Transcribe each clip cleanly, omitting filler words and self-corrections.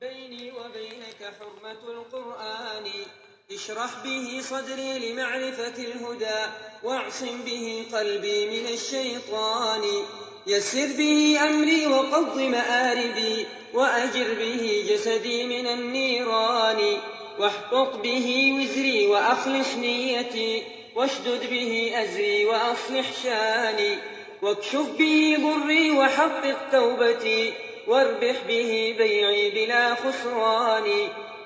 بيني وبينك حرمة القرآن، اشرح به صدري لمعرفة الهدى، واعصم به قلبي من الشيطان. يسر به أمري وقض مآربي، وأجر به جسدي من النيران. واحقق به وزري وأخلص نيتي، واشدد به أزري وأصلح شاني. واكشف به ضري وحقق توبتي، واربح به بيعي بلا خسران.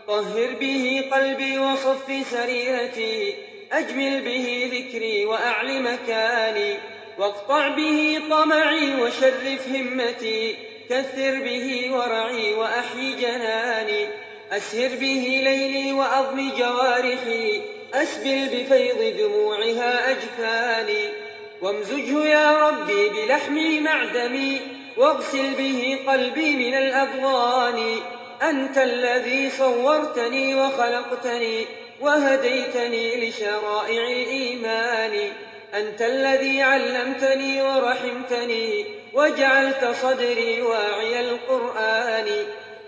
طهر به قلبي وصف سريرتي، أجمل به ذكري وأعل مكاني. واقطع به طمعي وشرف همتي، كثر به ورعي وأحيي جناني. أسهر به ليلي وأضم جوارحي، أسبل بفيض دموعها أجفاني. وامزجه يا ربي بلحمي مع دمي، واغسل به قلبي من الأضغان. أنت الذي صورتني وخلقتني، وهديتني لشرائع الإيمان. أنت الذي علمتني ورحمتني، وجعلت صدري واعي القرآن.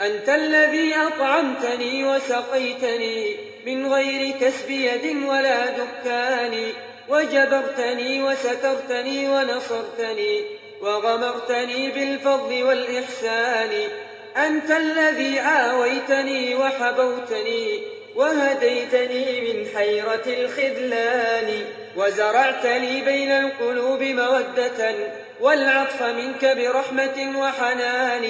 أنت الذي أطعمتني وسقيتني من غير كسب يد ولا دكان، وجبرتني وسترتني ونصرتني، وغمرتني بالفضل والإحسان. أنت الذي آويتني وحبوتني، وهديتني من حيرة الخذلان. وزرعت لي بين القلوب مودة، والعطف منك برحمة وحنان.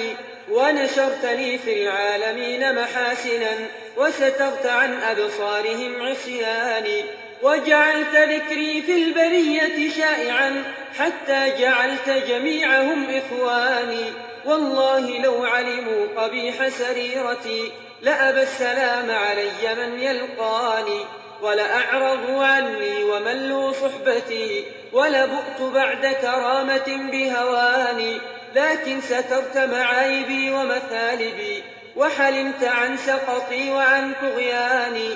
ونشرت لي في العالمين محاسنا، وسترت عن أبصارهم عصياني. وجعلت ذكري في البرية شائعا، حتى جعلت جميعهم إخواني. والله لو علموا قبيح سريرتي، لأبى السلام علي من يلقاني. ولأعرضوا عني وملوا صحبتي، ولبؤت بعد كرامة بهواني. لكن سترت معايبي ومثالبي، وحلمت عن سقطي وعن طغياني.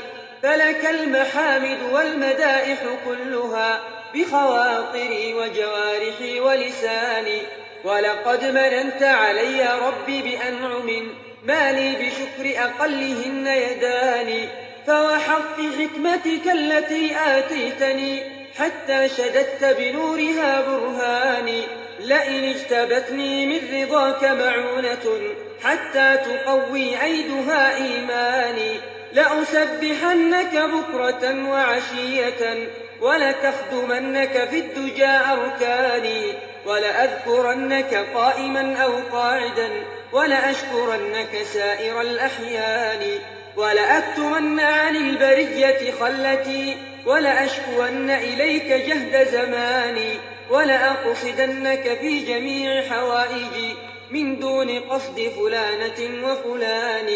فلك المحامد والمدائح كلها، بخواطري وجوارحي ولساني. ولقد مننت علي ربي بأنعم، ما لي بشكر أقلهن يداني. فوحق حكمتك التي آتيتني، حتى شددت بنورها برهاني. لئن اجتبتني من رضاك معونة، حتى تقوي عيدها إيماني. لأسبحنك بكرة وعشية، ولتخدمنك في الدجى أركاني. ولأذكرنك قائما أو قاعدا، ولأشكرنك سائر الأحيان. ولأكتمن عن البرية خلتي، ولأشكون إليك جهد زماني. ولأقصدنك في جميع حوائجي، من دون قصد فلانة وفلان.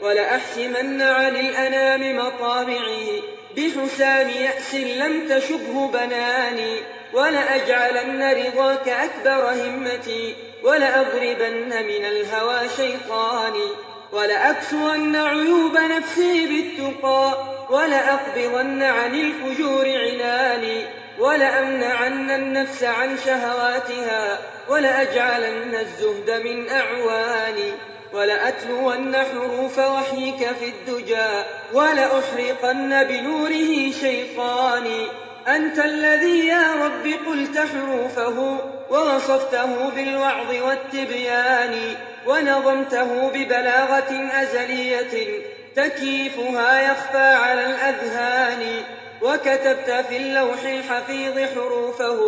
ولأحسمن عن الأنام مطامعي، بحسام يأس لم تشبه بناني. ولأجعلن رضاك أكبر همتي، ولأضربن من الهوى شيطاني. ولأكسون عيوب نفسي بالتقى، ولأقبضن عن الفجور عناني. ولأمنعن النفس عن شهواتها، ولأجعلن الزهد من أعواني. ولأتلون حروف وحيك في الدجى، ولأحرقن بنوره شيطاني. أنت الذي يا رب قلت حروفه، ووصفته بالوعظ والتبيان، ونظمته ببلاغة أزلية تكييفها يخفى على الأذهان. وكتبت في اللوح الحفيظ حروفه،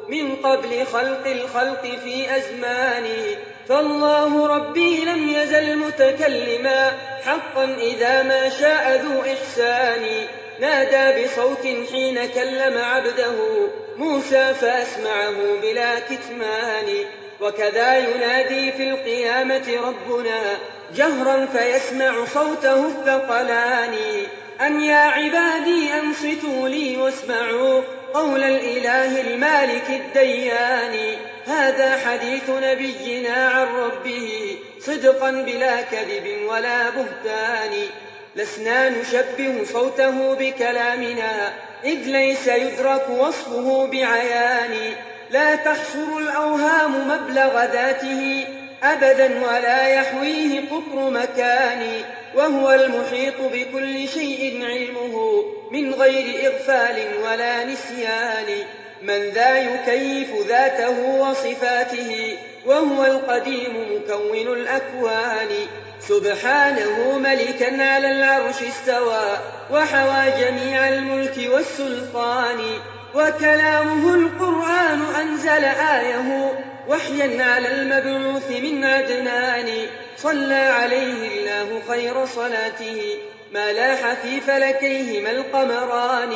من قبل خلق الخلق في أزماني. فالله ربي لم يزل متكلما، حقا إذا ما شاء ذو إحسان. نادى بصوت حين كلم عبده موسى، فأسمعه بلا كتمان. وكذا ينادي في القيامة ربنا جهرا، فيسمع صوته الثقلان. أن يا عبادي أنصتوا لي واسمعوا قول الإله المالك الديان. هذا حديث نبينا عن ربه، صدقا بلا كذب ولا بهتان. لسنا نشبه صوته بكلامنا، إذ ليس يدرك وصفه بعيان. لا تحصر الأوهام مبلغ ذاته، أبدا ولا يحويه قطر مكان، وهو المحيط بكل شيء علمه من غير إغفال ولا نسيان. من ذا يكيف ذاته وصفاته وهو القديم مكون الأكوان، سبحانه ملكا على العرش استوى وحوى جميع الملك والسلطان. وكلامه القرآن أنزل آيه وحيا على المبعوث من عدنان، صلى عليه الله خير صلاته ما لاح في فلكيهما القمران.